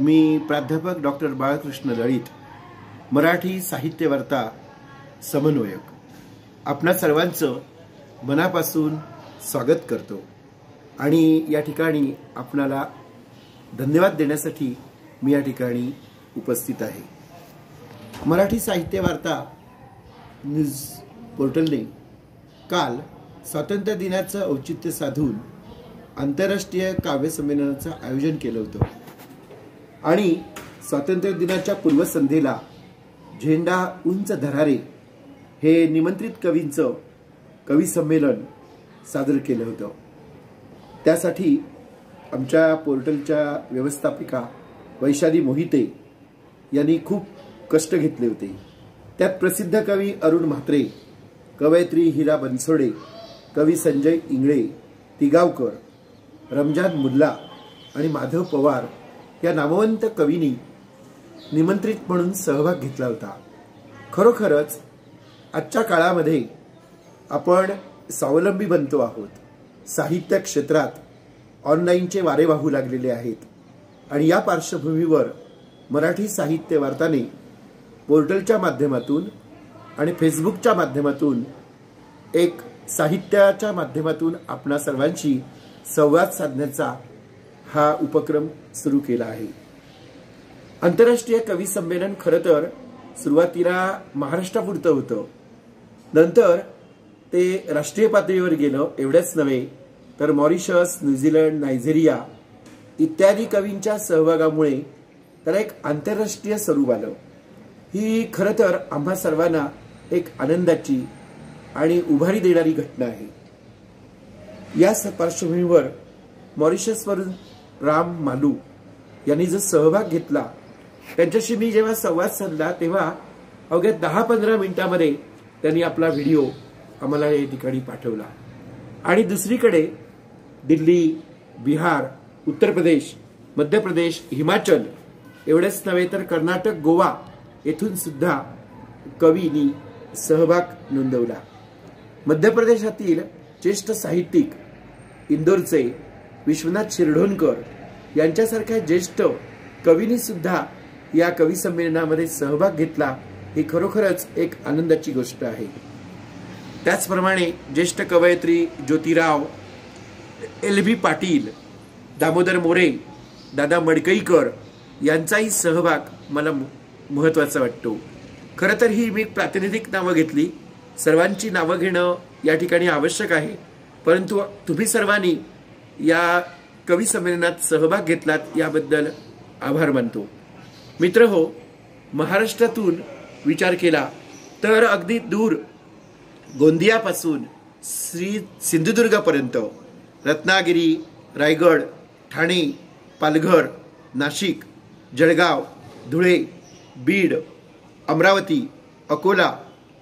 मी प्राध्यापक डॉक्टर बाळकृष्ण लळित, मराठी साहित्य वार्ता समन्वयक, आपणा सर्वांचं मनापासून स्वागत करतो आणि या ठिकाणी आपणाला धन्यवाद देण्यासाठी मी या ठिकाणी उपस्थित आहे। मराठी साहित्य वार्ता न्यूज पोर्टलने काल स्वातंत्र्य दिनाचं औचित्य साधून आंतरराष्ट्रीय काव्य संमेलनाचं आयोजन केलं होतं आणि स्वातंत्र्य दिनाच्या पूर्वसंध्येला झेंडा उंच धरारे हे निमंत्रित कवींचं कवी संमेलन सादर केलं होतं। त्यासाठी आमच्या पोर्टलच्या व्यवस्थापिका वैशाली मोहिते यांनी खूप कष्ट घेतले होते। त्यात प्रसिद्ध कवी अरुण म्हात्रे, कवयित्री हिरा बनसोडे, कवी संजय इंगळे, तिगावकर, रमजान मुल्ला आणि माधव पवार या नामवंत कवींनी निमंत्रित म्हणून सहभाग घेतला होता। खरोखरच आजच्या काळामध्ये आपण स्वावलंबी बनतो आहोत। साहित्य क्षेत्रात ऑनलाईनचे वारे वाहू लागलेले आहेत आणि या पार्श्वभूमीवर मराठी साहित्य वार्ताने पोर्टलच्या माध्यमातून आणि फेसबुकच्या माध्यमातून एक साहित्याच्या माध्यमातून आपणा सर्वांशी संवाद साधण्याचा हा उपक्रम सुरू केला आहे। आंतरराष्ट्रीय कवी संमेलन खरं तर सुरुवातीला महाराष्ट्रापुरतं होतं, नंतर ते राष्ट्रीय पातळीवर गेलं। एवढेच नव्हे तर मॉरिशस, न्यूझीलंड, नायजेरिया इत्यादी कवींच्या सहभागामुळे त्याला एक आंतरराष्ट्रीय स्वरूप आलं। ही खरं तर आम्हा सर्वांना एक आनंदाची आणि उभारी देणारी घटना आहे। या पार्श्वभूमीवर मॉरिशसवरून राम मालू यांनी जो सहभाग घेतला त्यांच्याशी मी जेव्हा संवाद साधला तेव्हा अवघ्या 10-15 मिनिटांमध्ये त्यांनी आपला व्हिडिओ आम्हाला या ठिकाणी पाठवला। आणि दुसरीकडे दिल्ली, बिहार, उत्तर प्रदेश, मध्य प्रदेश, हिमाचल एवढेच नव्हे तर कर्नाटक, गोवा येथून सुद्धा कवींनी सहभाग नोंदवला। मध्य प्रदेशातील ज्येष्ठ साहित्यिक इंदोरचे विश्वनाथ शिरढोणकर यांच्यासारख्या ज्येष्ठ कवींनी सुद्धा या कवी संमेलनामध्ये सहभाग घेतला। ही खरोखरच एक आनंदाची गोष्ट आहे। त्याचप्रमाणे ज्येष्ठ कवयित्री ज्योतिराव LB पाटील, दामोदर मोरे, दादा मडकईकर यांचाही सहभाग मला महत्त्वाचा वाटतो। खरं तर ही मी प्रातिनिधिक नावं घेतली, सर्वांची नावं घेणं या ठिकाणी आवश्यक आहे, परंतु तुम्ही सर्वांनी या कवी संमेलनात सहभाग घेतलात याबद्दल आभार मानतो। मित्रहो, महाराष्ट्रातून विचार केला तर अगदी दूर गोंदियापासून सिंधुदुर्गापर्यंत, रत्नागिरी, रायगड, ठाणे, पालघर, नाशिक, जळगाव, धुळे, बीड, अमरावती, अकोला,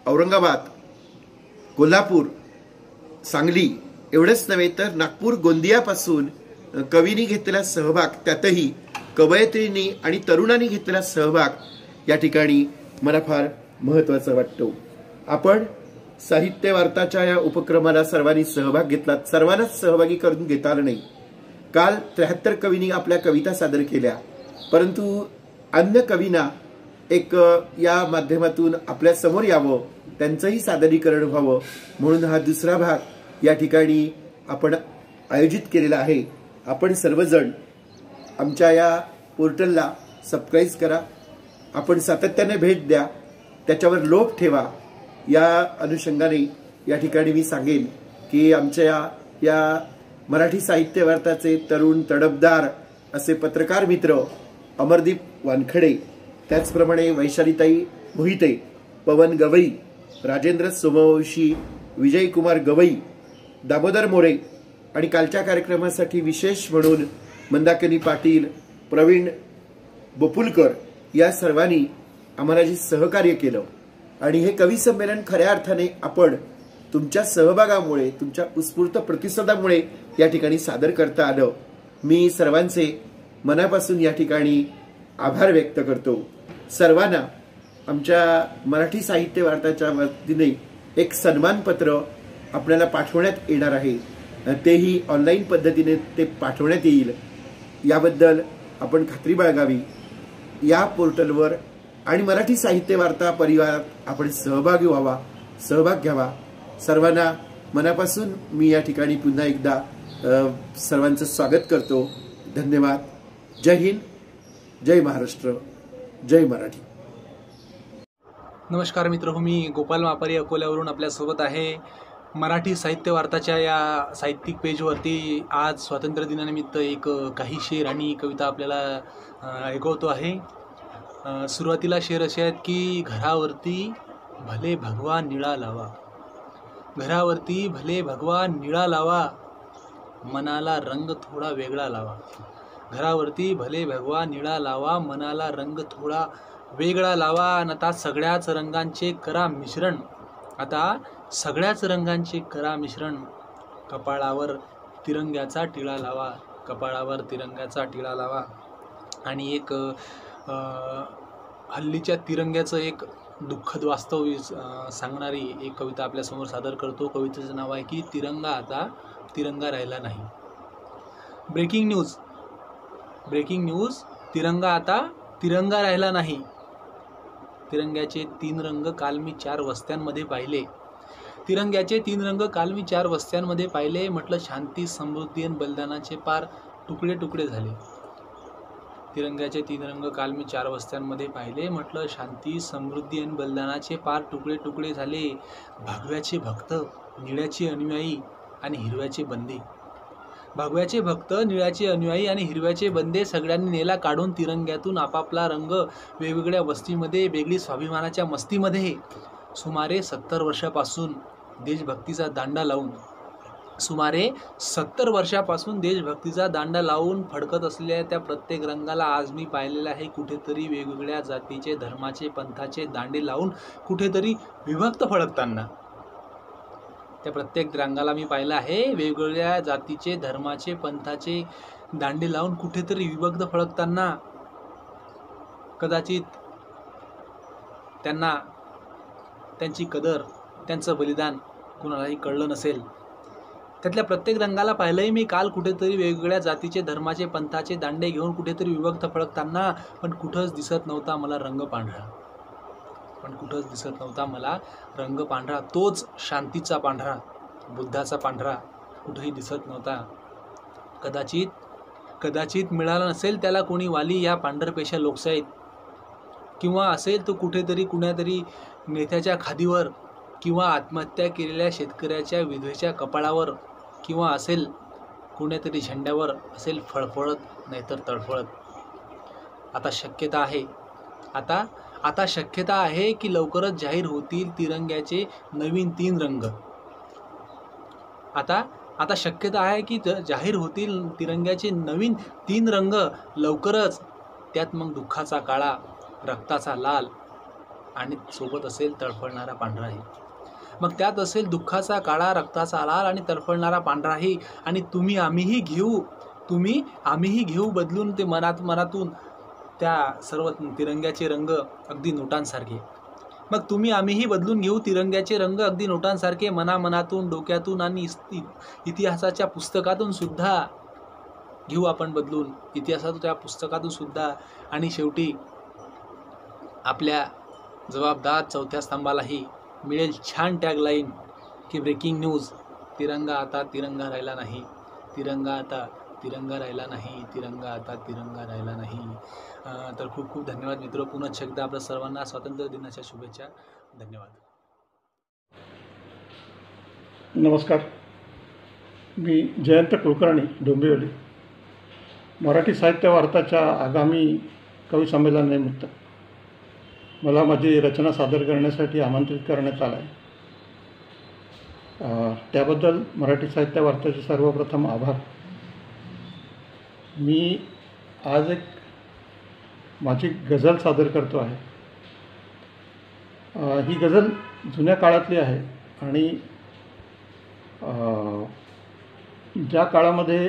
औरंगाबाद, कोल्हापूर, सांगली एवढेच नव्हे तर नागपूर, गोंदियापासून कवींनी घेतलेला सहभाग, त्यातही कवयित्रींनी आणि तरुणांनी घेतलेला सहभाग या ठिकाणी मला फार महत्त्वाचा वाटतो। आपण साहित्य वार्ताच्या या उपक्रमाला सर्वांनी सहभाग घेतला, सर्वांनाच सहभागी करून घेता आलं नाही। काल 73 कवींनी आपल्या कविता सादर केल्या, परंतु अन्य कवींना एक या माध्यमातून आपल्या समोर यावं, त्यांचंही सादरीकरण व्हावं म्हणून हा दुसरा भाग या ठिकाणी आपण आयोजित केलेला आहे। आपण सर्वजण आमच्या या पोर्टलला सबस्क्राइब करा, आपण सातत्याने भेट द्या, त्याच्यावर लोभ ठेवा। या अनुषंगाने या ठिकाणी मी सांगेन की आमच्या या मराठी साहित्य वार्ताचे तरुण तडफदार असे पत्रकार मित्र अमरदीप वानखडे, त्याचप्रमाणे वैशालीताई मोहिते, पवन गवई, राजेंद्र सोमवंशी, विजयकुमार गवई, दामोदर मोरे आणि कालच्या कार्यक्रमासाठी विशेष म्हणून मंदाकिनी पाटील, प्रवीण बोपुलकर या सर्वांनी आम्हाला जे सहकार्य केलं आणि हे कवी संमेलन खऱ्या अर्थाने आपण तुमच्या सहभागामुळे, तुमच्या उत्स्फूर्त प्रतिसादामुळे या ठिकाणी सादर करता आलं। मी सर्वांचे मनापासून या ठिकाणी आभार व्यक्त करतो। सर्वांना आमच्या मराठी साहित्य वार्ताच्या वतीने एक सन्मानपत्र आपल्याला पाठवण्यात येणार आहे, तेही ऑनलाईन पद्धतीने ते पाठवण्यात येईल। याबद्दल आपण खात्री बाळगावी या पोर्टलवर आणि मराठी साहित्य वार्ता परिवारात आपण सहभागी व्हावा, सहभाग घ्यावा। सर्वांना मनापासून मी या ठिकाणी पुन्हा एकदा सर्वांचं स्वागत करतो। धन्यवाद। जय हिंद, जय महाराष्ट्र, जय मराठी। नमस्कार मित्र, मी गोपाल मापारी अकोल्यावरून आपल्यासोबत आहे। मराठी साहित्य वार्ताच्या या साहित्यिक पेजवरती आज स्वातंत्र्य दिनानिमित्त एक काही शेर आणि कविता आपल्याला ऐकवतो आहे। सुरुवातीला शेर असे आहेत की घरावरती भले भगवा निळा लावा, घरावरती भले भगवा निळा लावा, मनाला रंग थोडा वेगळा लावा। घरावरती भले भगवा निळा लावा, मनाला रंग थोडा वेगळा लावा। आता सगळ्याच रंगांचे करा मिश्रण, आता सगळ्याच रंगांचे करा मिश्रण, कपाळावर तिरंग्याचा टिळा लावा, कपाळावर तिरंग्याचा टिळा लावा। आणि एक हल्लीच्या तिरंग्याचं एक दुःखद वास्तव सांगणारी एक कविता आपल्यासमोर सादर करतो। कवितेचं नाव आहे की तिरंगा आता तिरंगा राहिला नाही। ब्रेकिंग न्यूज, ब्रेकिंग न्यूज, तिरंगा आता तिरंगा राहिला नाही। तिरंग्याचे 3 रंग काल मी 4 वस्त्यांमध्ये पाहिले, तिरंग्याचे 3 रंग काल मी 4 वस्त्यांमध्ये पाहिले, म्हटलं शांती समृद्धी आणि बलिदानाचे पार तुकडे तुकडे झाले। तिरंग्याचे 3 रंग काल मी 4 वस्त्यांमध्ये पाहिले, म्हटलं शांती समृद्धी आणि बलिदानाचे पार तुकडे तुकडे झाले। भगव्याचे भक्त, निळ्याचे अनुयायी आणि हिरव्याचे बंदे, भगव्याचे भक्त, निळ्याचे अनुयायी आणि हिरव्याचे बंदे, सगळ्यांनी नेला काढून तिरंग्यातून आपापला रंग। वेगवेगळ्या वस्तीमध्ये वेगळी स्वाभिमानाच्या मस्तीमध्ये सुमारे 70 वर्षापासून देशभक्तीचा दांडा लावून, सुमारे 70 वर्षापासून देशभक्तीचा दांडा लावून फडकत असलेल्या त्या प्रत्येक रंगाला आज मी पाहिलेलं आहे कुठेतरी वेगवेगळ्या जातीचे, धर्माचे, पंथाचे दांडे लावून कुठेतरी विभक्त फडकताना। त्या प्रत्येक रंगाला मी पाहिलं आहे वेगवेगळ्या जातीचे, धर्माचे, पंथाचे दांडे लावून कुठेतरी विभक्त फडकताना। कदाचित त्यांना त्यांची कदर, त्यांचं बलिदान कुणालाही कळलं नसेल। त्यातल्या प्रत्येक रंगाला पाहिलंय मी काल कुठेतरी वेगवेगळ्या जातीचे, धर्माचे, पंथाचे दांडे घेऊन कुठेतरी विभक्त फडकताना, पण कुठंच दिसत नव्हता मला रंग पांढरा, पण कुठंच दिसत नव्हता मला रंग पांढरा। तोच शांतीचा पांढरा, बुद्धाचा पांढरा कुठेही दिसत नव्हता। कदाचित मिळाला नसेल त्याला कोणी वाली या पांढरपेशा लोकशाहीत, किंवा असेल तो कुठेतरी कुण्यातरी नेत्याच्या खादीवर, किंवा आत्महत्या केलेल्या शेतकऱ्याच्या विधवेच्या कपाळावर, किंवा असेल कुण्यातरी झेंड्यावर, असेल फळफळत नाहीतर तळफळत। आता शक्यता आहे, आता शक्यता आहे की लवकरच जाहीर होतील तिरंग्याचे नवीन 3 रंग। आता शक्यता आहे की जाहीर होतील तिरंग्याचे नवीन 3 रंग लवकरच। त्यात मग दुःखाचा काळा, रक्ताचा लाल आणि सोबत असेल तळफळणारा पांढराही। मग त्यात असेल दुःखाचा काळा, रक्ताचा लाल आणि तळफळणारा पांढराही। आणि तुम्ही आम्हीही घेऊ बदलून ते मनातून त्या सर्व तिरंग्याचे रंग अगदी नोटांसारखे। मग तुम्ही आम्हीही बदलून घेऊ तिरंग्याचे रंग अगदी नोटांसारखे, मनातून, डोक्यातून आणि इतिहासाच्या पुस्तकातून सुद्धा घेऊ आपण बदलून, इतिहासाच्या त्या पुस्तकातून सुद्धा। आणि शेवटी आपल्या जबाबदार 4थ्या स्तंभालाही मिळेल छान टॅगलाईन की ब्रेकिंग न्यूज, तिरंगा आता तिरंगा राहिला नाही, तिरंगा आता तिरंगा राहिला नाही, तिरंगा आता तिरंगा राहिला नाही। तर खूप खूप धन्यवाद मित्र। पुन्हा एकदा आपल्या सर्वांना स्वातंत्र्य दिनाच्या शुभेच्छा। धन्यवाद। नमस्कार, मी जयंत कुलकर्णी, डोंबिवली। मराठी साहित्य वार्ताच्या आगामी कवी संमेलनानिमित्त मला माझी रचना सादर करण्यासाठी आमंत्रित करण्यात आलं आहे। त्याबद्दल मराठी साहित्य वार्ताचे सर्वप्रथम आभार। मी आज एक माझी गझल सादर करतो आहे। ही गझल जुन्या काळातली आहे आणि ज्या काळामध्ये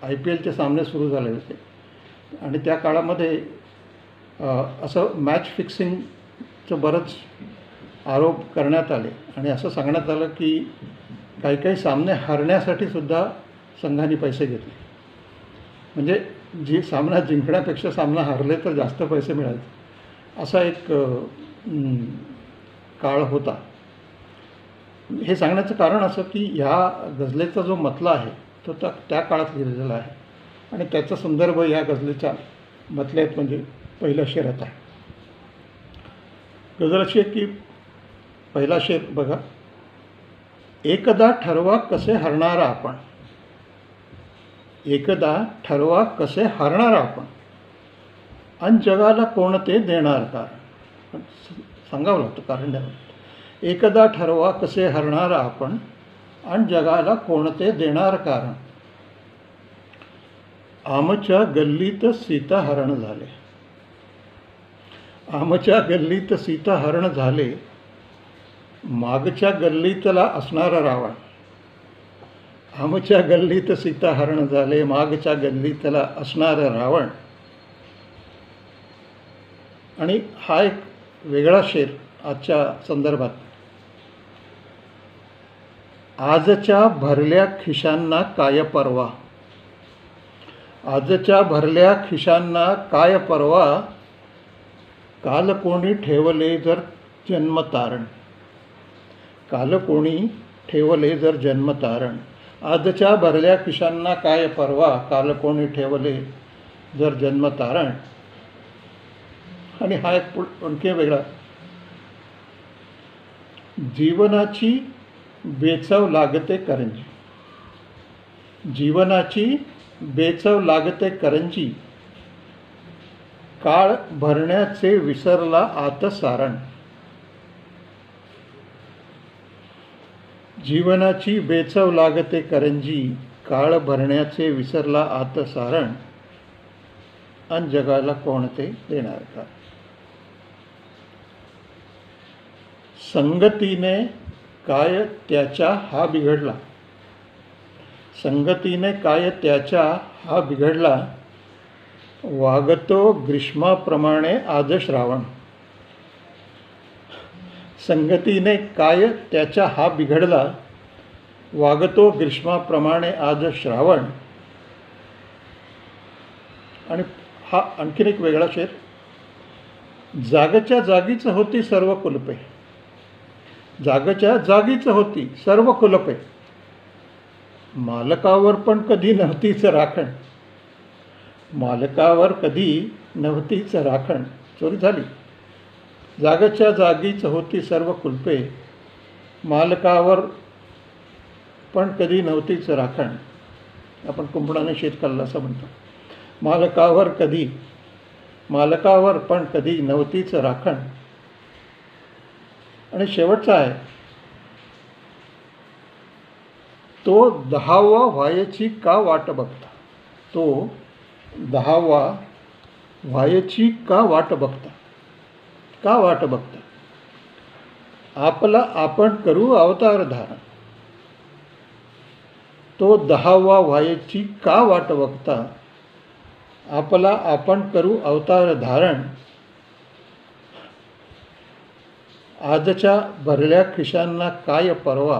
IPLचे सामने सुरू झाले होते आणि त्या काळामध्ये असं मॅच फिक्सिंगचं बरंच आरोप करण्यात आले आणि असं सांगण्यात आलं की काही काही सामने हरण्यासाठी सुद्धा संघाने पैसे घेतले। म्हणजे सामना जिंकण्यापेक्षा सामना हरले तर जास्त पैसे मिळायचे, असा एक काळ होता. हे सांगण्याचं कारण असं की ह्या गझलेचा जो मतला आहे तो त्या काळात लिहिलेला आहे आणि त्याचा संदर्भ या गझलेच्या मतल्यात म्हणजे पहिल्या शेरात आहे. गझल अशी आहे की पहिला शेर बघा. एकदा ठरवा कसे हरणारा आपण, एकदा ठरवा कसे हरणारा आपण, अन जगाला कोणते देणार कारण. सांगावं लागतं कारण द्यावं लागतं. एकदा ठरवा कसे हरणारा आपण, अन जगाला कोणते देणार कारण. आमच्या गल्लीत सीता हरण झाले, आमच्या गल्लीत सीता हरण झाले, मागच्या गल्लीतला असणारा रावण. आमच्या गल्लीत सीता हरण झाले, मागच्या गल्लीतला असणारा रावण. आणि हा एक वेगळा शेर आजच्या संदर्भात. आजच्या भरल्या खिशांना काय परवा, आजच्या भरल्या खिशांना काय परवा, काल कोणी ठेवले जर जन्मतारण, काल कोणी ठेवले जर जन्मतारण. आजच्या भरल्या खिशांना काय परवा, काल कोणी ठेवले जर जन्मतारण. आणि हा एक आणखी वेगळा. जीवनाची बेचव लागते करंजी, जीवनाची बेचव लागते करंजी, काळ भरण्याचे विसरला आत सारण. जीवनाची बेचव लागते करंजी, काळ भरण्याचे विसरला आत सारण, अन जगाला कोणते देणार का. संगतीने काय त्याच्या हा बिघडला, संगतीने काय त्याच्या हा बिघडला, वागतो ग्रीष्माप्रमाणे आज श्रावण. संगतीने काय त्याच्या हा बिघडला, वागतो ग्रीष्माप्रमाणे आज श्रावण. आणि हा आणखीन एक वेगळा शेर. जागच्या जागीच होती सर्व कुलपे, जागच्या जागीच होती सर्व कुलपे, मालकावर पण कधी नव्हतीच राखण, मालकावर कधी नव्हतीच राखण. चोरी झाली. जागच्या जागीच होती सर्व कुलपे, मालकावर पण कधी नव्हतीच राखण. आपण कुंपणाने शेत खाल्लं असं म्हणतो. मालकावर कधी, मालकावर पण कधी नव्हतीच राखण. आणि शेवटचा आहे. तो 10वा व्हायची का वाट बघता, तो 10वा व्हायची का वाट बघता, का वाट बघता, आपला आपण करू अवतार धारण. तो 10वा व्हायची का वाट बघता, आपला आपण करू अवतार धारण. आजच्या भरल्या खिशांना काय परवा,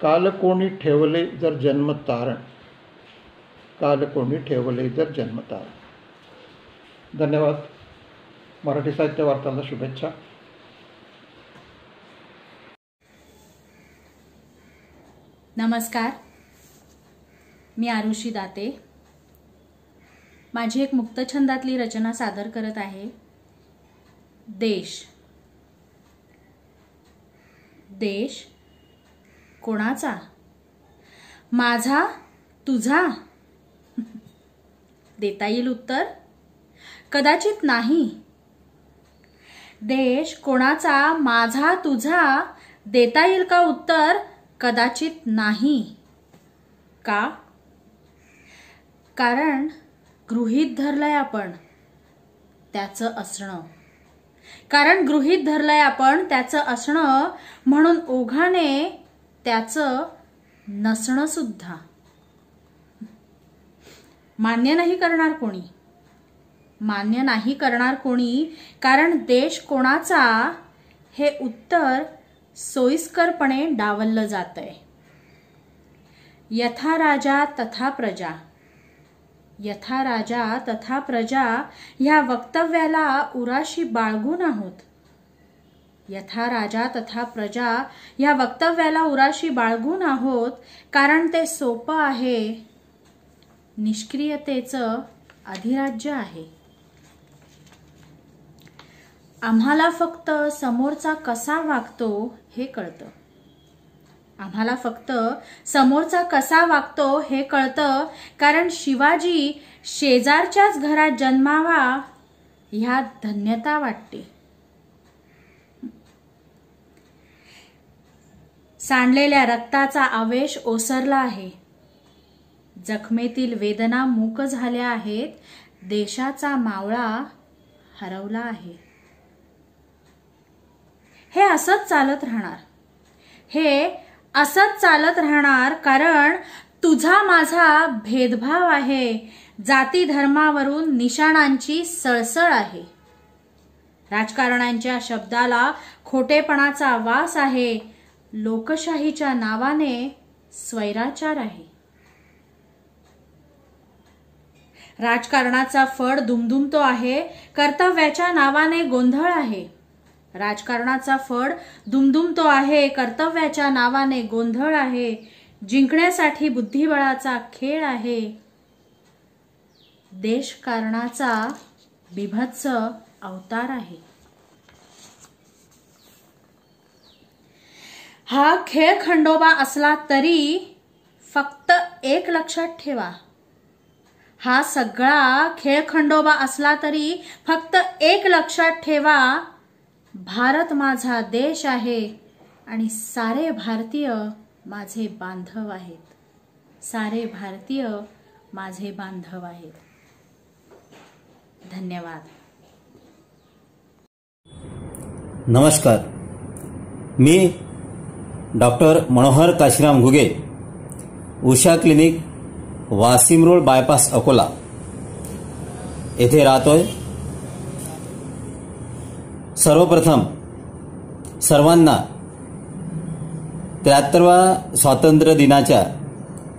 काल कोणी ठेवले जर जन्म तारण, काल कोणी ठेवले जर जन्म तारण. धन्यवाद. मराठी साहित्य वार्ताला शुभेच्छा. नमस्कार, मी आरुषी दाते. माझी एक मुक्तछंदातली रचना सादर करत आहे. देश. देश कोणाचा, माझा तुझा. देता येईल उत्तर कदाचित नाही. देश कोणाचा, माझा तुझा. देता येईल का उत्तर कदाचित नाही. का? कारण गृहीत धरलंय आपण त्याचं असणं, कारण गृहीत धरलंय आपण त्याचं असणं, म्हणून ओघाने त्याचं नसणं सुद्धा. मान्य नाही करणार कोणी, मान्य नाही करणार कोणी. कारण देश कोणाचा हे उत्तर सोयीस्करपणे डावललं जातंय. यथा राजा तथा प्रजा, यथा राजा तथा प्रजा ह्या वक्तव्याला उराशी बाळगून आहोत. यथा राजा तथा प्रजा ह्या वक्तव्याला उराशी बाळगून आहोत, कारण ते सोपं आहे, निष्क्रियतेचं अधिराज्य आहे. आम्हाला फक्त समोरचा कसा वागतो हे कळतं. आम्हाला फक्त समोरचा कसा वागतो हे कळतं, कारण शिवाजी शेजारच्याच घरात जन्मावा ह्यात धन्यता वाटते. सांडलेल्या रक्ताचा आवेश ओसरला आहे. जखमेतील वेदना मूक झाल्या आहेत. देशाचा मावळा हरवला आहे. हे असंच चालत राहणार. हे असंच चालत राहणार, कारण तुझा माझा भेदभाव आहे. जाती धर्मावरून निशाणांची सळसळ आहे. राजकारण्यांच्या शब्दाला खोटेपणाचा वास आहे. लोकशाहीच्या नावाने स्वैराचार आहे. राजकारणाचा फड दुमदुमतो आहे. कर्तव्याच्या नावाने गोंधळ आहे. राजकारणाचा फड दुमदुमतो आहे. कर्तव्याच्या नावाने गोंधळ आहे. जिंकण्यासाठी बुद्धिबळाचा खेळ आहे. देशकारणाचा बिभत्स अवतार आहे. हा खेळ खंडोबा असला तरी फक्त एक लक्षात ठेवा. हा सगळा खेळ खंडोबा असला तरी फक्त एक लक्षात ठेवा. भारत माझा देश आहे आणि सारे भारतीय माझे बांधव आहेत. सारे भारतीय माझे बांधव आहेत. धन्यवाद. नमस्कार. मी doctor Manohar Kashiram Ghuge, Usha clinic, Washim road bypass, Akola येथे राहतोय. सर्वप्रथम सर्वांना 73व्या स्वातंत्र्य दिनाच्या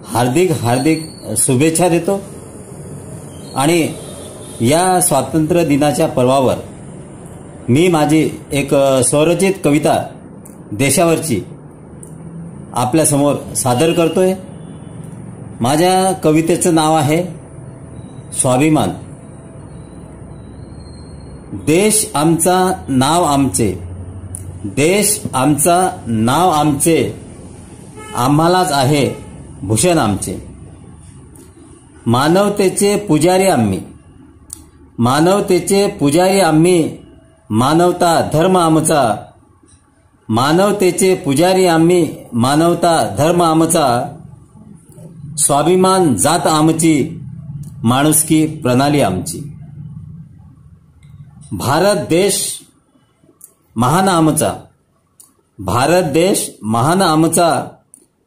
हार्दिक हार्दिक शुभेच्छा देतो. आणि या स्वातंत्र्य दिनाच्या पर्वावर मी माझी एक स्वरचित कविता देशावरची आपल्यासमोर सादर करतोय. माझ्या कवितेचं नाव आहे स्वाभिमान. देश आमचा नाव आमचे, देश आमचा नाव आमचे, आम्हालाच आहे भूषण आमचे. मानवतेचे पुजारी आम्ही, मानवतेचे पुजारी आम्ही, मानवता धर्म आमचा. मानवतेचे पुजारी आम्ही, मानवता धर्म आमचा. स्वाभिमान जात आमची, माणुसकी प्रणाली आमची. भारत देश महान आमचा, भारत देश महान आमचा,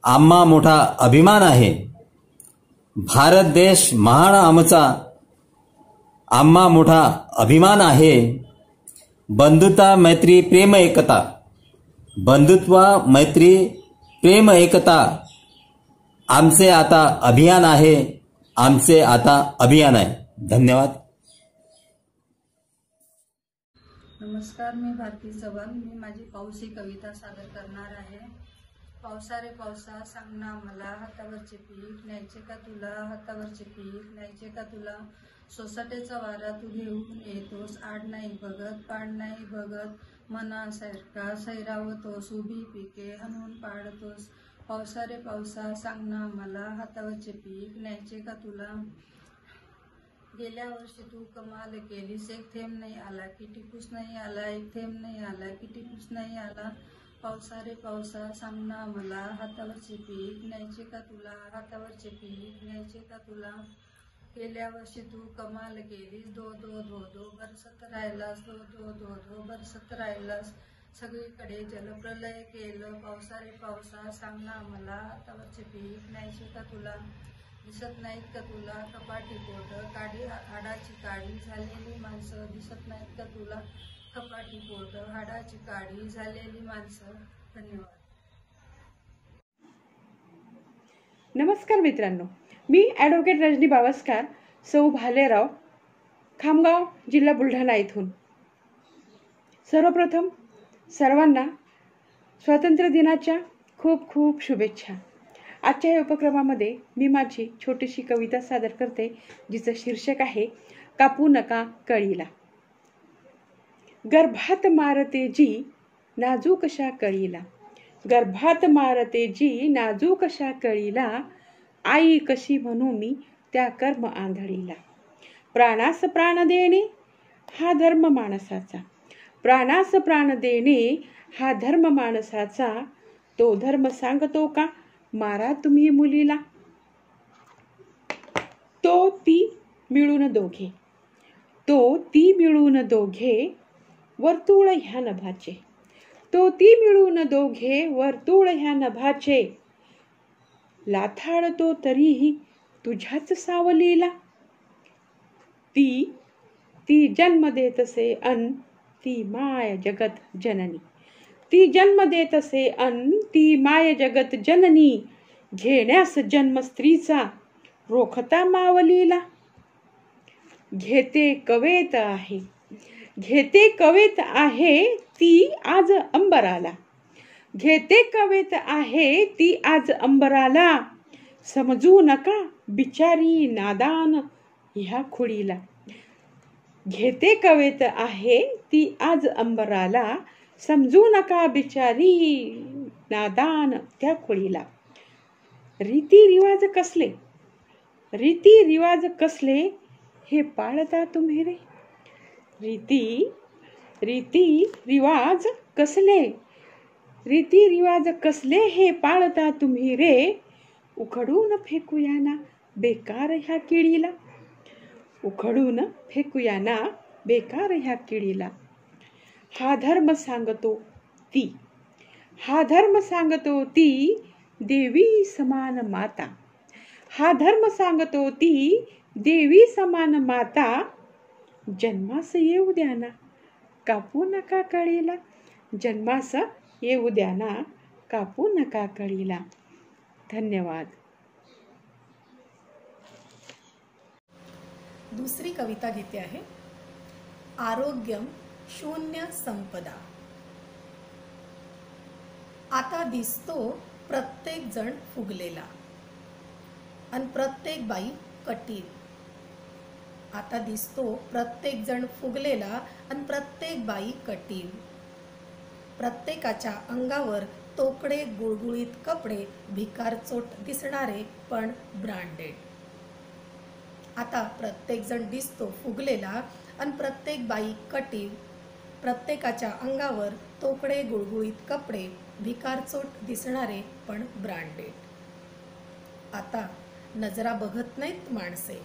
आम्हा मोठा अभिमान आहे. भारत देश महान आमचा, आम्हा मोठा अभिमान आहे. बंधुता मैत्री प्रेम एकता, बंधुत्व मैत्री प्रेम एकता, आमचे आता अभियान आहे, आमचे आता अभियान आहे. धन्यवाद. नमस्कार. मी भारती चव्हाण. मी माझी पाऊस ही कविता सादर करणार आहे. पावसा रे पावसा, सांग ना मला, हातावरचे पीक न्यायचे का तुला, हातावरचे पीक न्यायचे का तुला. सोसाट्याचा वारा तू घेऊन येतोस, आड नाही बघत पाड नाही बघत, मनासारखा सैरावतोस, उभी पिके हणून पाडतोस. पावसा रे पावसा, सांग ना मला, हातावरचे पीक न्यायचे का तुला. गेल्या वर्षी तू कमाल केलीस, एक थेंब नाही आला की टिपूस नाही आला, एक थेंब नाही आला की टिपूस नाही आला. पावसा रे पावसा, सांग ना मला, हातावरचे पीक न्यायचे का तुला, हातावरचे पीक न्यायचे का तुला. गेल्या वर्षी तू कमाल केलीस, धो धो धो धो बरसत राहिलास, धो धो धो धो बरसत राहिलास. सगळीकडे जलप्रलय केलं. पावसा रे पावसा, सांग ना मला, हातावरचे पीक न्यायचे का तुला. दिसत नाहीत का तुला कपाटी पोट, काडी हाडाची काडी झालेली माणसं, दिसत नाहीत का तुला कपाटी पोट, हाडाची काडी झालेली माणसं. धन्यवाद. नमस्कार मित्रांनो, मी ॲडव्होकेट रजनी बावस्कर, सौ भालेराव, खामगाव, जिल्हा बुलढाणा येथून. सर्वप्रथम सर्वांना स्वातंत्र्य दिनाच्या खूप खूप शुभेच्छा. आजच्या या उपक्रमामध्ये मी माझी छोटीशी कविता सादर करते, जिचं शीर्षक आहे कापू नका कळीला. गर्भात मारते जी नाजूकशा कळीला, गर्भात मारते जी नाजूकशा कळीला, आई कशी म्हणू मी त्या कर्म आंधळीला. प्राणास प्राण देणे हा धर्म माणसाचा, प्राणास प्राण देणे हा धर्म माणसाचा, तो धर्म सांगतो का मारा तुम्ही मुलीला. तो ती मिळून दोघे, तो ती मिळून दोघे वर्तुळ ह्या नभाचे, तो ती मिळून दोघे वर्तुळ ह्या नभाचे, लाथाळतो तरीही तुझ्याच सावलीला. ती जन्म देतसे अन ती माय जगत जननी, ती जन्म देतसे अन ती माय जगत जननी, घेण्यास जन्म स्त्रीचा रोखता मावलीला. घेते कवेत आहे, घेते कवेत आहे ती आज अंबराला, घेते कवेत आहे ती आज अंबराला, समजू नका बिचारी नादान ह्या खुडीला. घेते कवेत आहे ती आज अंबराला, समजू नका बिचारी नादान त्या खुडीला. रीती रिवाज कसले, रीती रिवाज कसले हे पाळता तुम्ही रे. रीती रिवाज कसले, रीती रिवाज कसले हे पाळता तुम्ही रे. उखडून फेकूया ना बेकार ह्या किडीला, उखडून फेकूया ना बेकार ह्या किडीला. हा धर्म सांगतो ती, हा धर्म सांगतो ती देवी समान माता, हा धर्म सांगतो ती देवी समान माता. जन्मास येऊ द्या ना कापू नका कळीला, जन्मास येऊ द्या ना कापू नका कळीला. धन्यवाद. दुसरी कविता घेते आहे आरोग्यम शून्य संपदा. आता दिसतो प्रत्येक जण फुगलेला आणि प्रत्येक बाई कटील. आता दिसतो प्रत्येक जण फुगलेला आणि प्रत्येक बाई कटील. प्रत्येकाच्या अंगावर तोकडे गुळगुळीत कपडे, भिकारचोट दिसणारे पण ब्रँडेड. आता प्रत्येक जण दिसतो फुगलेला आणि प्रत्येक बाई कटील. प्रत्येकाच्या अंगावर तोकडे गुळगुळीत कपडे, भिकारचोट दिसणारे पण ब्रँडेड. आता नजरा बघत नाहीत माणसे,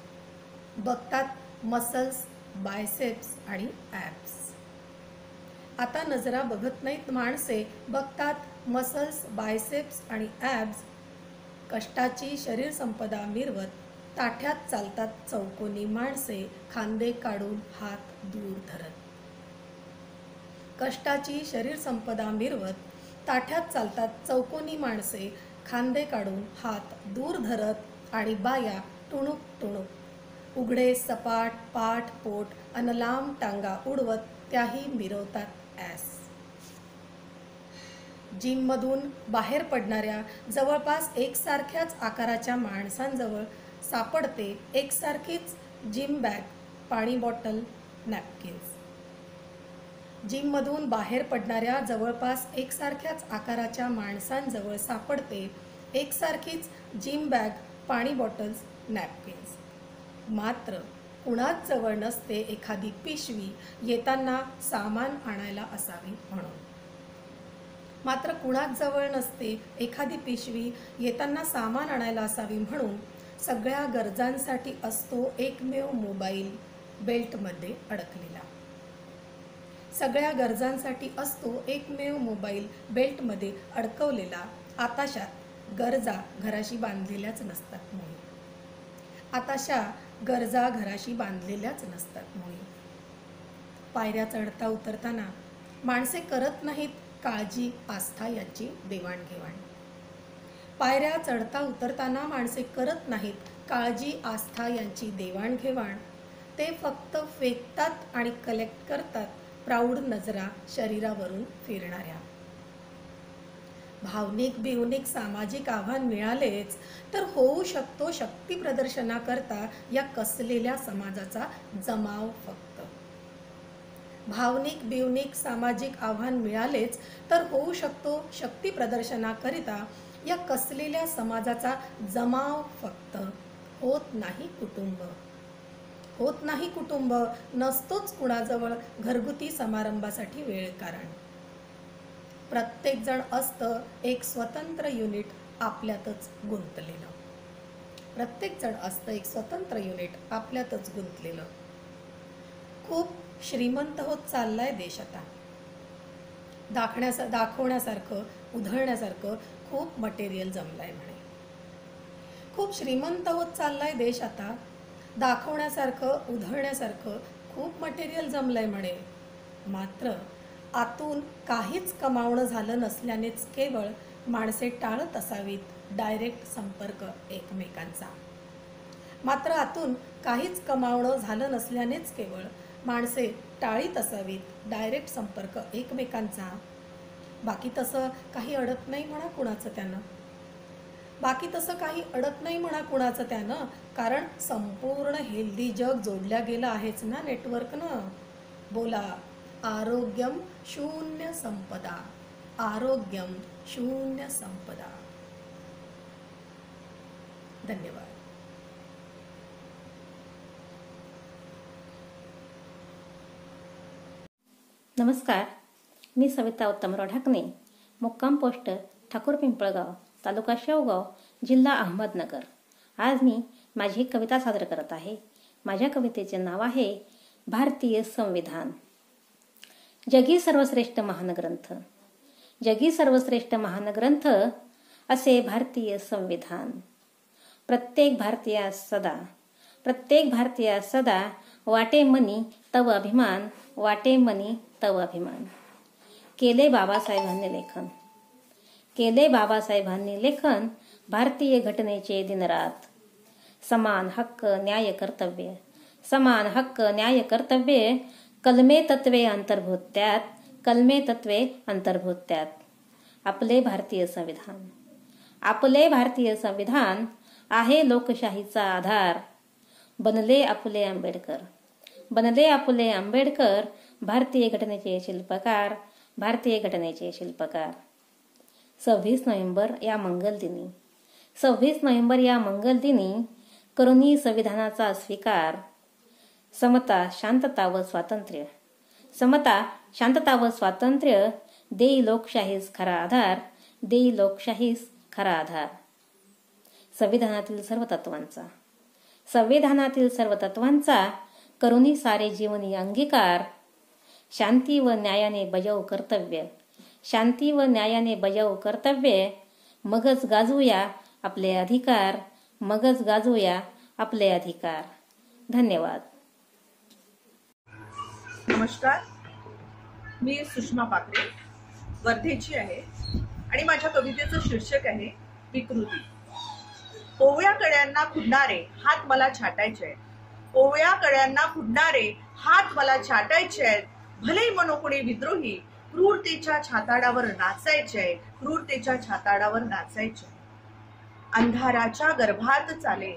बघतात मसल्स, बायसेप्स आणि ॲप्स. आता नजरा बघत नाहीत माणसे, बघतात मसल्स, बायसेप्स आणि ॲब्स. कष्टाची शरीर संपदा मिरवत ताठ्यात चालतात चौकोनी माणसे, खांदे काढून हात दूर धरत. कष्टाची शरीर संपदा मिरवत ताठ्यात चालतात चौकोनी माणसे, खांदे काढून हात दूर धरत. आणि बाया टुणूक टुणूक उघडे सपाट पाठ पोट अन लांब टांगा उडवत त्याही मिरवतात ॲस. जिममधून बाहेर पडणाऱ्या जवळपास एकसारख्याच आकाराच्या माणसांजवळ सापडते एकसारखीच जिम बॅग, पाणी बॉटल, नॅपकिन्स. जिममधून बाहेर पडणाऱ्या जवळपास एकसारख्याच आकाराच्या माणसांजवळ सापडते एकसारखीच जिम बॅग, पाणी बॉटल्स, नॅपकिन्स. मात्र कुणाच जवळ नसते एखादी पिशवी येताना सामान आणायला असावी म्हणून. मात्र कुणाच जवळ नसते एखादी पिशवी येताना सामान आणायला असावी म्हणून. सगळ्या गरजांसाठी असतो एकमेव मोबाईल बेल्टमध्ये अडकलेला. सगळ्या गरजांसाठी असतो एकमेव मोबाईल बेल्टमध्ये अडकवलेला. आताशात गरजा घराशी बांधलेल्याच नसतात मुळी. आताशा गरजा घराशी बांधलेल्याच नसतात मुळी. पायऱ्या चढता उतरताना माणसे करत नाहीत काळजी, आस्था यांची देवाणघेवाण. पायऱ्या चढता उतरताना माणसे करत नाहीत काळजी आस्था यांची देवाणघेवाण ते फक्त फेकतात आणि कलेक्ट करतात प्राऊड नजरा शरीरावरून फिरणाऱ्या. भावनिक बिवनिक सामाजिक आव्हान मिळालेच तर होऊ शकतो शक्ती प्रदर्शनाकरता या कसलेल्या समाजाचा जमाव फक्त. भावनिक बिवनिक सामाजिक आव्हान मिळालेच तर होऊ शकतो शक्ती प्रदर्शनाकरिता या कसलेल्या समाजाचा जमाव फक्त. होत नाही कुटुंब, होत नाही कुटुंब, नसतोच कुणाजवळ घरगुती समारंभासाठी वेळ. कारण प्रत्येक जण असतं एक स्वतंत्र युनिट आपल्यातच गुंतलेलं. प्रत्येक जण असतं एक स्वतंत्र युनिट आपल्यातच गुंतलेलं. खूप श्रीमंत होत चाललाय देश आता. दाखवण्यासारखं उधळण्यासारखं खूप मटेरियल जमलंय म्हणे. खूप श्रीमंत होत चाललाय देश आता. दाखवण्यासारखं उधळण्यासारखं खूप मटेरियल जमलंय म्हणे. मात्र आतून काहीच कमावणं झालं नसल्यानेच केवळ माणसे टाळत असावीत डायरेक्ट संपर्क एकमेकांचा. मात्र आतून काहीच कमावणं झालं नसल्यानेच केवळ माणसे टाळीत असावीत डायरेक्ट संपर्क एकमेकांचा. बाकी तसं काही अडत नाही म्हणा कुणाचं त्यानं. बाकी तसं काही अडत नाही म्हणा कुणाचं त्यानं. कारण संपूर्ण हेल्दी जग जोडल्या गेलं आहेच ना नेटवर्कनं. बोला, आरोग्यम शून्य संपदा, आरोग्यम शून्य संपदा. धन्यवाद. नमस्कार, मी सविता उत्तमराव ढाकणे, मुक्काम पोस्ट ठाकूर पिंपळगाव, तालुका शेवगाव, जिल्हा अहमदनगर. आज मी माझी एक कविता सादर करत आहे. माझ्या कवितेचे नाव आहे भारतीय संविधान. जगी सर्वश्रेष्ठ महान ग्रंथ, जगी सर्वश्रेष्ठ महान ग्रंथ असे भारतीय संविधान. प्रत्येक भारतीय सदा वाटे मनी तव अभिमान, वाटे मनी तव अभिमान. केले बाबासाहेबांनी लेखन भारतीय घटनेचे दिनरात. समान हक्क न्याय कर्तव्य, समान हक्क न्याय कर्तव्य, कलमे तत्वे अंतर्भूत त्यात. आपले भारतीय संविधान आहे लोकशाहीचा आधार. बनले आपले आंबेडकर भारतीय घटनेचे शिल्पकार, भारतीय घटनेचे शिल्पकार. 26 नोव्हेंबर या मंगलदिनी करुणी संविधानाचा स्वीकार. समता, शांतता व स्वातंत्र्य देई लोकशाहीस खरा आधार, देई लोकशाहीस खरा आधार. संविधानातील सर्व तत्वांचा करुणी सारे जीवनी अंगीकार. शांती व न्यायाने बजावू कर्तव्य, मगच गाजवूया आपले अधिकार. धन्यवाद. नमस्कार, मी सुषमा पात्रे, वर्धेची आहे आणि माझ्या कवितेचं शीर्षक आहे विकृती. ओव्या कड्यांना खुडणारे हात मला छाटायचे आहेत, ओव्या कड्यांना खुडणारे हात मला छाटायचे आहेत. भले मनोकुणी विद्रोही क्रूरतेच्या छाताडावर नाचायचे, क्रूरतेच्या छाताडावर नाचायचे. अंधाराच्या गर्भात चाले,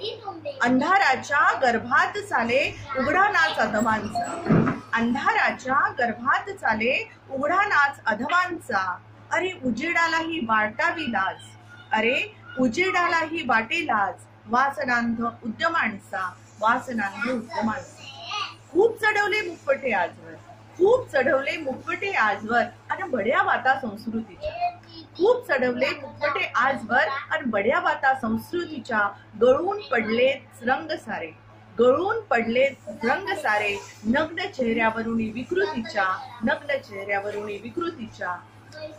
अंधाराच्या गर्भात चाले उघडा नाच अधमांचा, अंधाराच्या गर्भात चाले उघडा नाच अधमांचा. अरे उजेडालाही वाटावी लाज, अरे उजेडालाही वाटे लाज, वासनांध उद्यमांचा, वासनांध उद्यमांचा. खूप चढवले मुखवटे आजवर, खूप चढवले मुखवटे आजवर आणि बड्या वाता संस्कृतीच्या, खूप चढवले मुखवटे आजवर आणि बड्या वाता संस्कृतीच्या. गळून पडले रंग सारे, गळून पडले रंग सारे, नग्न चेहऱ्यावरून विकृतीच्या, नग्न चेहऱ्यावरून विकृतीच्या.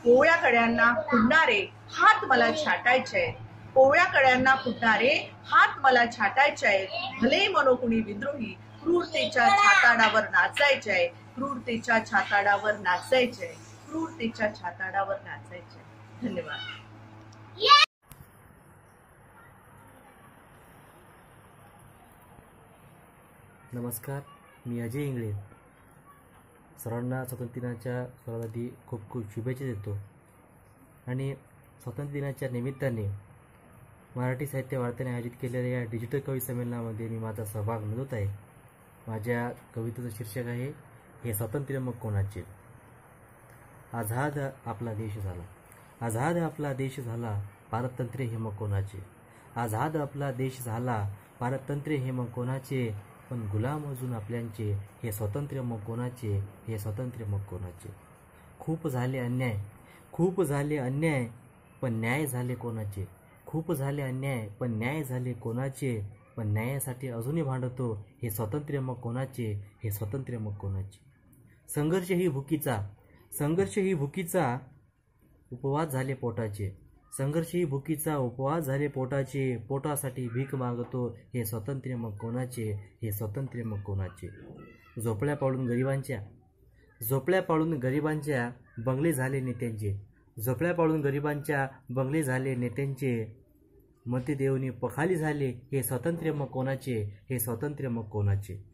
पोळ्या कड्यांना खुडणारे हात मला छाटायचे, पोळ्या कड्यांना खुडणारे हात मला छाटायचे. भले मनोकुणी विद्रोही क्रूरतेच्या छाताडावर नाचायचे, क्रूरतेच्या छाताडावर नाचायचे, क्रूरतेच्या छाताडावर नाचायचे. धन्यवाद. नमस्कार, मी अजय इंगळे. सर्वांना स्वातंत्र्य दिनाच्या सर्वांधी खूप खूप शुभेच्छा देतो. आणि स्वातंत्र्य दिनाच्या निमित्ताने मराठी साहित्य वार्ताने आयोजित केलेल्या या डिजिटल कवी संमेलनामध्ये मी माझा सहभाग नोंदवत आहे. माझ्या कवितेचं शीर्षक आहे हे स्वातंत्र्य मग कोणाचे. आझाद आपला देश झाला, आझाद आपला देश झाला, पारतंत्र्य हे मग कोणाचे. आझाद आपला देश झाला, पारतंत्र्य हे मग कोणाचे, पण गुलाम अजून आपल्यांचे, हे स्वातंत्र्य मग कोणाचे, हे स्वातंत्र्य मग कोणाचे. खूप झाले अन्याय, खूप झाले अन्याय, पण न्याय झाले कोणाचे. खूप झाले अन्याय, पण न्याय झाले कोणाचे, पण न्यायासाठी अजूनही भांडतो, हे स्वातंत्र्य मग कोणाचे, हे स्वातंत्र्य मग कोणाचे. संघर्ष ही भुकीचा, संघर्ष ही भुकीचा, उपवास झाले पोटाचे. संघर्ष ही भुकीचा, उपवास झाले पोटाचे, पोटासाठी भीक मागतो, हे स्वातंत्र्य मग कोणाचे, हे स्वातंत्र्य मग कोणाचे. झोपड्या पाडून गरिबांच्या, झोपड्या पाडून गरिबांच्या, बंगले झाले नेत्यांचे. झोपड्या पाडून गरिबांच्या, बंगले झाले नेत्यांचे, मते देऊनी पखाली झाले, हे स्वातंत्र्य मग कोणाचे, हे स्वातंत्र्य मग कोणाचे.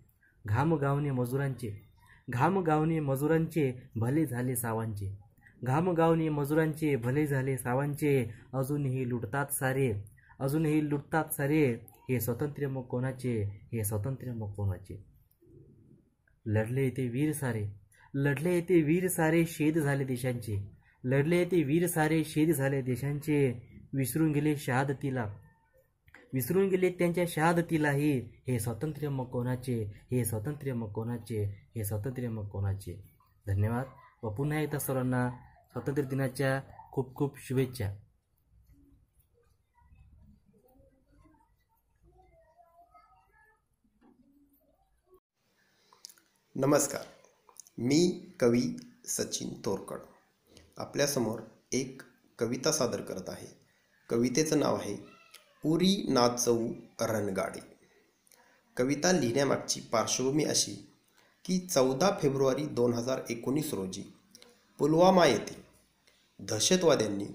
घाम गावणे मजुरांचे, घाम गावणे मजुरांचे, भले झाले सावांचे. घाम गावणे मजुरांचे, भले झाले सावांचे, अजूनही लुटतात सारे, अजूनही लुटतात सारे, हे स्वातंत्र्य मग कोणाचे, हे स्वातंत्र्य मग कोणाचे. लढले ते वीर सारे, लढले ते वीर सारे, शेद झाले देशांचे. लढले ते वीर सारे, शेद झाले देशांचे, विसरून गेले शहादतीला, विसरून गेले त्यांच्या शहादतीलाही, हे स्वातंत्र्य मग कोणाचे, हे स्वातंत्र्य मग कोणाचे, हे स्वातंत्र्य मग कोणाचे. धन्यवाद व पुन्हा एकदा सर्वांना स्वातंत्र्य दिनाच्या खूप खूप शुभेच्छा. नमस्कार, मी कवी सचिन तोरकड आपल्यासमोर एक कविता सादर करत आहे. कवितेचं नाव आहे उरी नाचवू रणगाडी. कविता लिहिण्यामागची पार्श्वभूमी अशी की 14 फेब्रुवारी 2019 रोजी पुलवामा येथे दहशतवाद्यांनी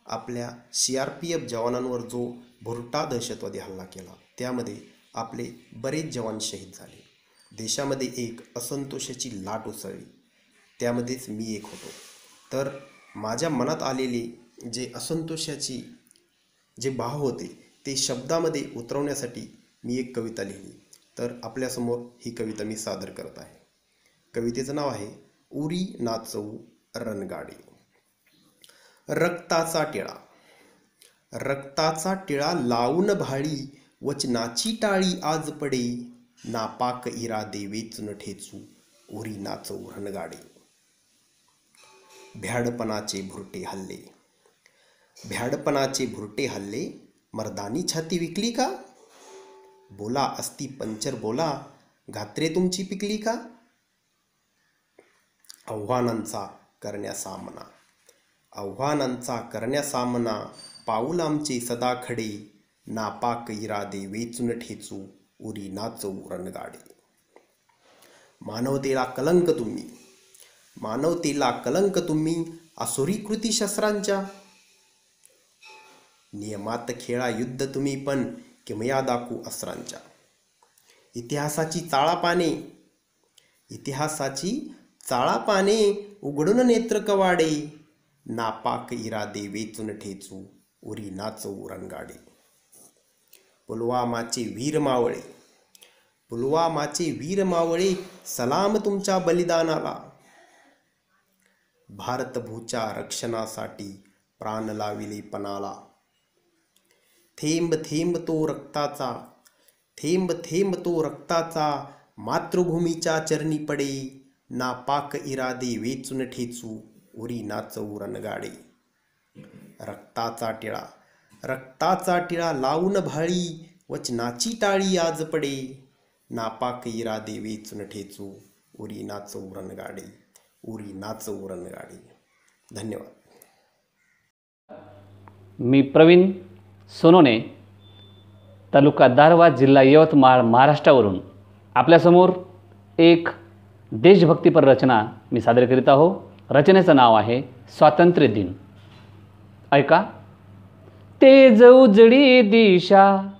आपल्या CRPF जवानांवर जो भुरटा दहशतवादी हल्ला केला, त्यामध्ये आपले बरेच जवान शहीद झाले. देशामध्ये एक असंतोषाची लाट उसळली, त्यामध्येच मी एक होतो. तर माझ्या मनात आलेले जे असंतोषाची जे भाव होते ते शब्दामध्ये उतरवण्यासाठी मी एक कविता लिहिली. तर आपल्यासमोर ही कविता मी सादर करत आहे. कवितेचं नाव आहे उरी नाचवू रणगाडी. रक्ताचा टिळा, रक्ताचा टिळा लावून भाळी, वचनाची टाळी आज पडे, नापाक इरादे वेचून ठेचू, उरी नाचवू रणगाडी. भ्याडपणाचे भुरटे हल्ले, भ्याडपणाचे भुरटे हल्ले, मर्दानी छाती विकली का. बोला असती पंचर बोला, घात्रे तुमची पिकली का. आव्हानांचा करण्या सामना, आव्हानांचा करण्या सामना, पाऊल आमचे सदा खडे, नापाक इरादे वेचून ठेचू, उरी नाचवू रणगाडी. मानवतेला कलंक तुम्ही, मानवतेला कलंक तुम्ही, आसुरी कृती शस्त्रांच्या. नियमात खेळा युद्ध तुम्ही, पण किमया दाखवू अस्त्रांच्या. इतिहासाची चाळा पाने, इतिहासाची चाळा पाने, उघडून नेत्र कवाडे, नापाक इरादे वेचून ठेचू, उरी नाचवू रणगाडी. पुलवामाचे वीर मावळे, पुलवामाचे वीर मावळे, सलाम तुमच्या बलिदानाला. भारतभूच्या रक्षणासाठी प्राण लाविले पणाला. थेंब थेंब तो रक्ताचा, थेंब थेंब तो रक्ताचा, मातृभूमीच्या चरणी पडे, नापाक इरादे वेचून ठेचू, उरी नाचवू रणगाडी. रक्ताचा टिळा, रक्ताचा टिळा लावून भाळी, वचनाची टाळी आज पडे, नापाक इरादे वेचून ठेचू, उरी नाचवू रणगाडी, उरी नाचवू रणगाडी. धन्यवाद. मी प्रवीण सोनोने, तालुका दारवा, जिल्हा यवतमाळ, महाराष्ट्रावरून आपल्यासमोर एक देशभक्तीपर रचना मी सादर करीत आहो. रचनेचं नाव आहे स्वातंत्र्य दिन. ऐका. तेज उजळी दिशा,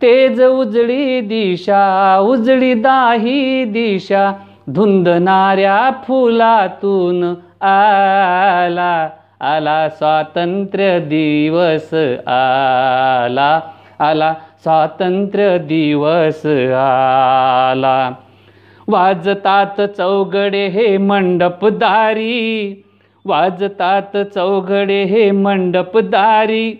तेज उजळी दिशा, उजळी दाही दिशा, धुंदणाऱ्या फुलातून आला, आला स्वातंत्र्य दिवस आला, आला स्वातंत्र्य दिवस आला. वाजतात चौघडे हे मंडपदारी, वाजतात चौघडे हे मंडपदारी,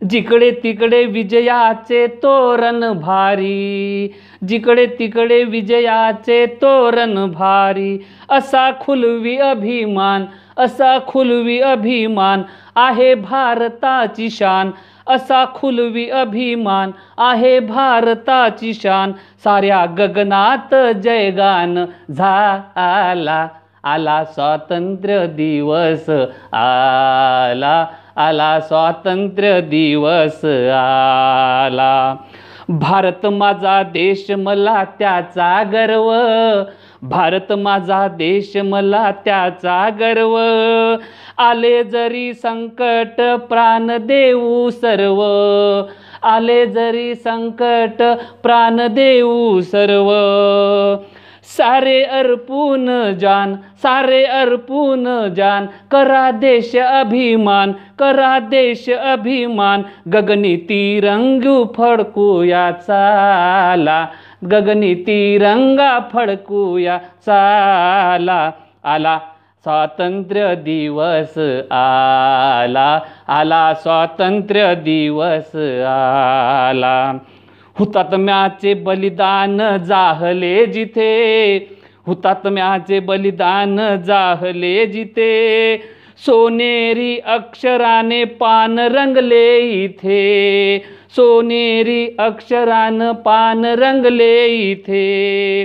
जिकडे तिकडे विजयाचे तोरण भारी, जिकडे तिकडे विजयाचे तोरण भारी. असा खुलवी अभिमान, असा खुलवी अभिमान आहे भारताची शान, असा खुलवी अभिमान आहे भारताची शान. साऱ्या गगनात जयगान झाला, आला स्वातंत्र्य दिवस आला, आला स्वातंत्र्य दिवस आला. भारत माझा देश मला त्याचा गर्व, भारत माझा देश मला त्याचा गर्व. आले जरी संकट प्राण देऊ सर्व, आले जरी संकट प्राण देऊ सर्व. सारे अर्पून जान, सारे अर्पून जान, करा देश अभिमान, करा देश अभिमान. गगनी तिरंगू फडकूया चाला, गगनी तिरंगा फडकूया चाला, आला स्वातंत्र्य दिवस आला, आला स्वातंत्र्य दिवस आला. हुतात्म्याचे बलिदान जाहले जिथे, हुतात्म्याचे बलिदान जाहले जिथे, सोनेरी अक्षराने पान रंगले इथे, सोनेरी अक्षरान पान रंगले इथे.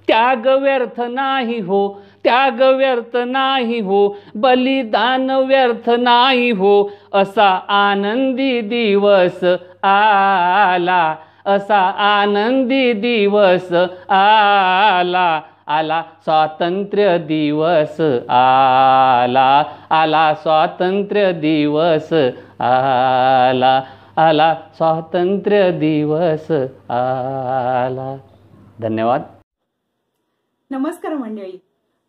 त्याग व्यर्थ नाही हो, त्याग व्यर्थ नाही हो, बलिदान व्यर्थ नाही हो. असा आनंदी दिवस आला, असा आनंदी दिवस आला, आला स्वातंत्र्य दिवस आला, आला स्वातंत्र्य दिवस आला, आला स्वातंत्र्य दिवस आला. धन्यवाद. नमस्कार मंडळी,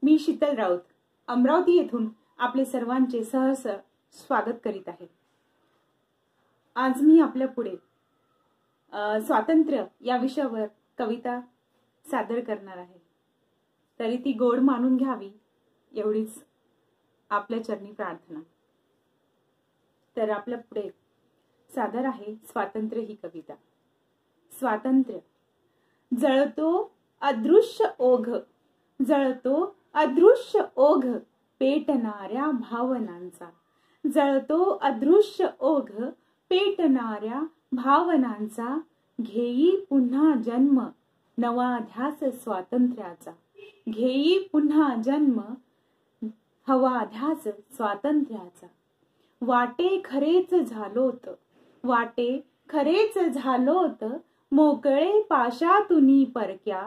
मी शीतल राऊत अमरावती येथून आपले सर्वांचे सहर्ष स्वागत करीत आहे. आज मी आपल्या पुढे स्वातंत्र्य या विषयावर कविता सादर करणार आहे. तरी ती गोड मानून घ्यावी एवढीच आपल्या चरणी प्रार्थना. तर आपल्या पुढे सादर आहे स्वातंत्र्य ही कविता. स्वातंत्र्य. जळतो अदृश्य ओघ, जळतो अदृश्य ओघ पेटणाऱ्या भावनांचा, जळतो अदृश्य ओघ पेटणाऱ्या भावनांचा. घेई पुन्हा जन्म नवा ध्यास स्वातंत्र्याचा, घेई पुन्हा जन्म हवा ध्यास स्वातंत्र्याचा. वाटे खरेच झालोत, वाटे खरेच झालोत मोकळे पाशातुनी परक्या,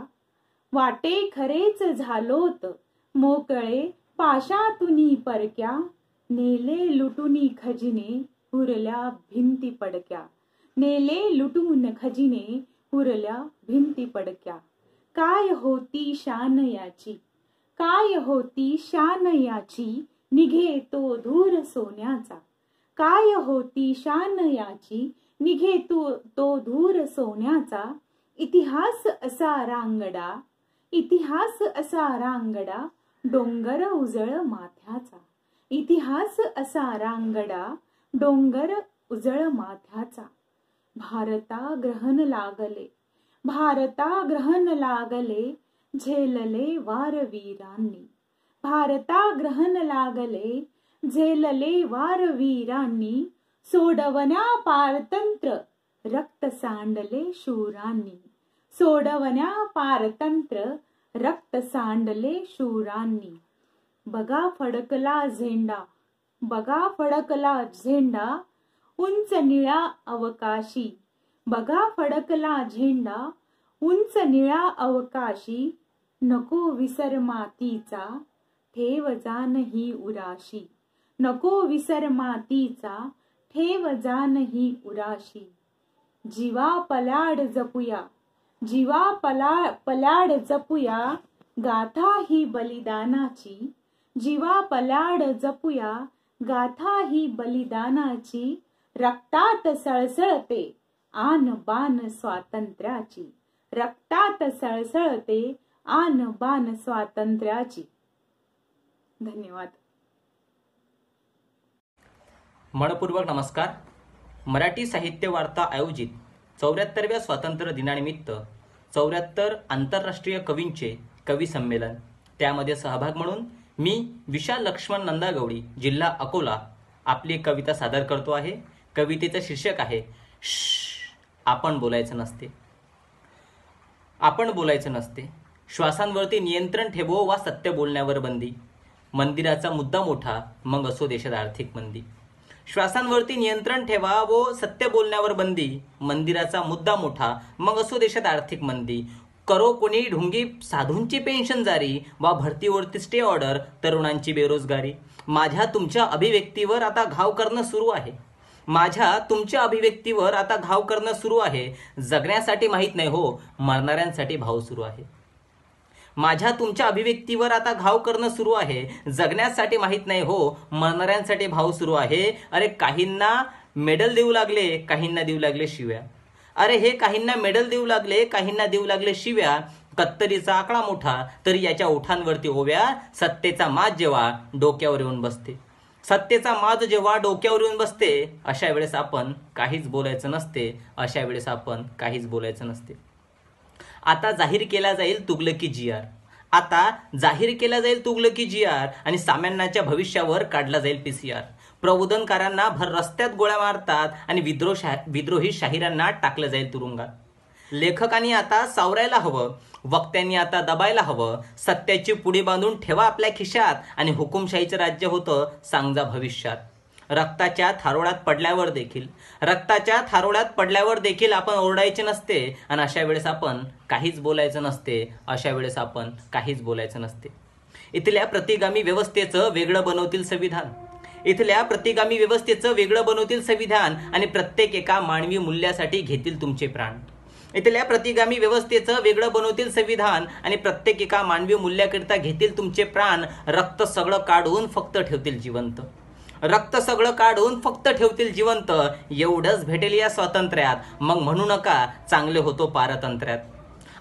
वाटे खरेच झालोत मोकळे पाशातुनी परक्या. नेले लुटुनी खजिने उरल्या भिंती पडक्या, नेले लुटून खजिने उरल्या भिंती पडक्या. काय होती शान याची, काय होती शान याची निघे तो धूर सोन्याचा, काय होती शान याची निघे तो धूर सोन्याचा. इतिहास असा रांगडा, इतिहास असा रांगडा डोंगर उजळ माथ्याचा, इतिहास असा रांगडा डोंगर उजळ माथ्याचा. भारता ग्रहण लागले, भारता ग्रहण लागले झेलले वार वीरांनी, भारता ग्रहण लागले झेलले वार वीरांनी. सोडवण्या पारतंत्र रक्त सांडले शूरांनी, सोडवण्या पारतंत्र रक्त सांडले शूरांनी. बघा फडकला झेंडा, बघा फडकला झेंडा उंच निळा अवकाशी, बघा फडकला झेंडा उंच निळा अवकाशी. नको विसर मातीचा ठेव जान ही उराशी, नको विसर मातीचा ठेव जान ही उराशी. जीवा पलाड जपूया, जीवा पलाड जपूया, गाथा ही बलिदानाची, जीवा पलाड जपूया, गाथा ही बलिदानाची, रक्तात सळसळते आन बान स्वातंत्र्याची, रक्तात सळसळते आन बान स्वातंत्र्याची. धन्यवाद. मनपूर्वक नमस्कार. मराठी साहित्य वार्ता आयोजित 74व्या स्वातंत्र्य दिनानिमित्त 74 आंतरराष्ट्रीय कवींचे कवी संमेलन, त्यामध्ये सहभाग म्हणून मी विशाल लक्ष्मण नंदागवडी, जिल्हा अकोला, आपली कविता सादर करतो आहे. कवितेचं शीर्षक आहे आपण बोलायचं नसते. आपण बोलायचं नसते. श्वासांवरती नियंत्रण ठेवो वा सत्य बोलण्यावर बंदी. मंदिराचा मुद्दा मोठा मग असो देशात आर्थिक मंदी. श्वासांवरती नियंत्रण ठेवा व सत्य बोलण्यावर बंदी. मंदिराचा मुद्दा मोठा मग असो देशात आर्थिक मंदी. करो कोणी ढुंगी साधूंची पेन्शन जारी वा भरतीवरती स्टे ऑर्डर, तरुणांची बेरोजगारी. माझ्या तुमच्या अभिव्यक्तीवर आता घाव करणं सुरू आहे. माझ्या तुमच्या अभिव्यक्तीवर आता घाव करणं सुरू आहे. जगण्यासाठी माहीत नाही हो, मरणाऱ्यांसाठी भाव सुरू आहे. माझ्या तुमच्या अभिव्यक्तीवर आता घाव करणं सुरू आहे. जगण्यासाठी माहीत नाही हो, मरणाऱ्यांसाठी भाव सुरू आहे. अरे काहींना मेडल देऊ लागले, काहींना देऊ लागले शिव्या. अरे हे काहींना मेडल देऊ लागले, काहींना देऊ लागले शिव्या. कत्तलीचा आकडा मोठा तरी याच्या ओठांवरती ओव्या. सत्तेचा माज जेव्हा डोक्यावर येऊन बसते, सत्तेचा माज जेव्हा डोक्यावर येऊन बसते, अशा वेळेस आपण काहीच बोलायचं नसते. अशा वेळेस आपण काहीच बोलायचं नसते. आता जाहीर केला जाईल तुगलकी जीआर. आता जाहीर केला जाईल तुगलकी जीआर आणि सामान्यांच्या भविष्यावर काढला जाईल पीसीआर. प्रबोधनकारांना भर रस्त्यात गोळ्या मारतात आणि विद्रोही शाहिरांना टाकलं जाईल तुरुंगात. लेखकांनी आता सावरायला हवं, वक्त्यांनी आता दबायला हवं. सत्याची पुडी बांधून ठेवा आपल्या खिशात आणि हुकुमशाहीचं राज्य होतं सांगजा भविष्यात. रक्ताच्या थारोळ्यात पडल्यावर देखील आपण ओरडायचे नसते आणि अशा वेळेस आपण काहीच बोलायचं नसते. अशा वेळेस आपण काहीच बोलायचं नसते. इथल्या प्रतिगामी व्यवस्थेचं वेगळं बनवतील संविधान. इथल्या प्रतिगामी व्यवस्थेचं वेगळं बनवतील संविधान आणि प्रत्येक एका मानवी मूल्यासाठी घेतील तुमचे प्राण. इथल्या प्रतिगामी व्यवस्थेचं वेगळं बनवतील संविधान आणि प्रत्येक एका मानवी मूल्याकरिता घेतील तुमचे प्राण. रक्त सगळं काढून फक्त ठेवतील जिवंत. रक्त सगळं काढून फक्त ठेवतील जिवंत. एवढंच भेटेल या स्वातंत्र्यात, मग म्हणू नका चांगले होतो पारतंत्र्यात.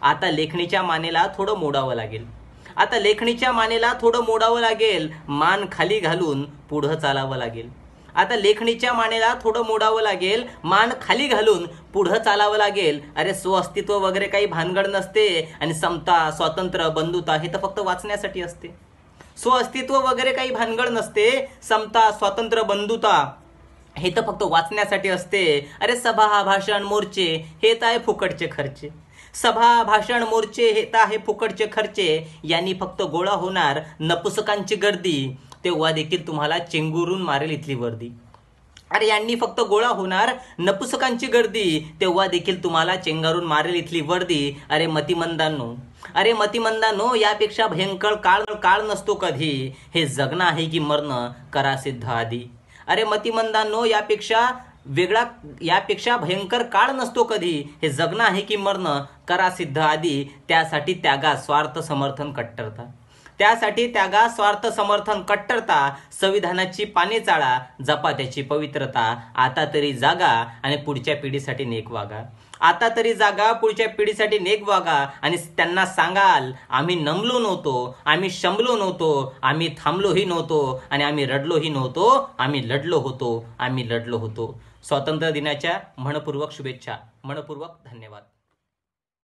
आता लेखणीच्या मानेला थोडं मोडावं लागेल. आता लेखणीच्या मानेला थोडं मोडावं लागेल. मान खाली घालून पुढं चालावं लागेल. आता लेखणीच्या मानेला थोडं मोडावं लागेल. मान खाली घालून पुढं चालावं लागेल. अरे स्वअस्तित्व वगैरे काही भानगड नसते आणि समता, स्वातंत्र्य, बंधुता हे तर फक्त वाचण्यासाठी असते. स्वअस्तित्व वगैरे काही भानगड नसते. समता, स्वातंत्र्य, बंधुता हे तर फक्त वाचण्यासाठी असते. अरे सभा, भाषण, मोर्चे हे तर आहे फुकटचे खर्चे. सभा, भाषण, मोर्चे हे तर आहे फुकटचे खर्चे. यांनी फक्त गोळा होणार नपुसकांची गर्दी, तेव्हा देखील तुम्हाला चेंगुरून मारेल इथली वर्दी. अरे यांनी फक्त गोळा होणार नपुसकांची गर्दी, तेव्हा देखील तुम्हाला चेंगारून मारेल इथली वर्दी. अरे मतिमंदांनो, यापेक्षा भयंकर काळ नसतो कधी. हे जगणं आहे की मरणं, करा सिद्ध आधी. अरे मतिमंदांनो, यापेक्षा भयंकर काळ नसतो कधी. हे जगणं आहे की मरणं, करा सिद्ध आधी. त्यासाठी त्यागा, स्वार्थ, समर्थन, कट्टरता. त्यासाठी त्यागा, स्वार्थ, समर्थन, कट्टरता. संविधानाची पाने चाळा, जपा त्याची पवित्रता. आता तरी जागा आणि पुढच्या पिढीसाठी नेक वागा. आता तरी जागा, पुढच्या पिढीसाठी नेक वागा. आणि त्यांना सांगाल, आम्ही नमलो नव्हतो, आम्ही शंभलो नव्हतो, आम्ही थांबलोही नव्हतो आणि आम्ही रडलोही नव्हतो. आम्ही लढलो होतो. स्वातंत्र्य दिनाच्या मनपूर्वक शुभेच्छा. मनपूर्वक धन्यवाद.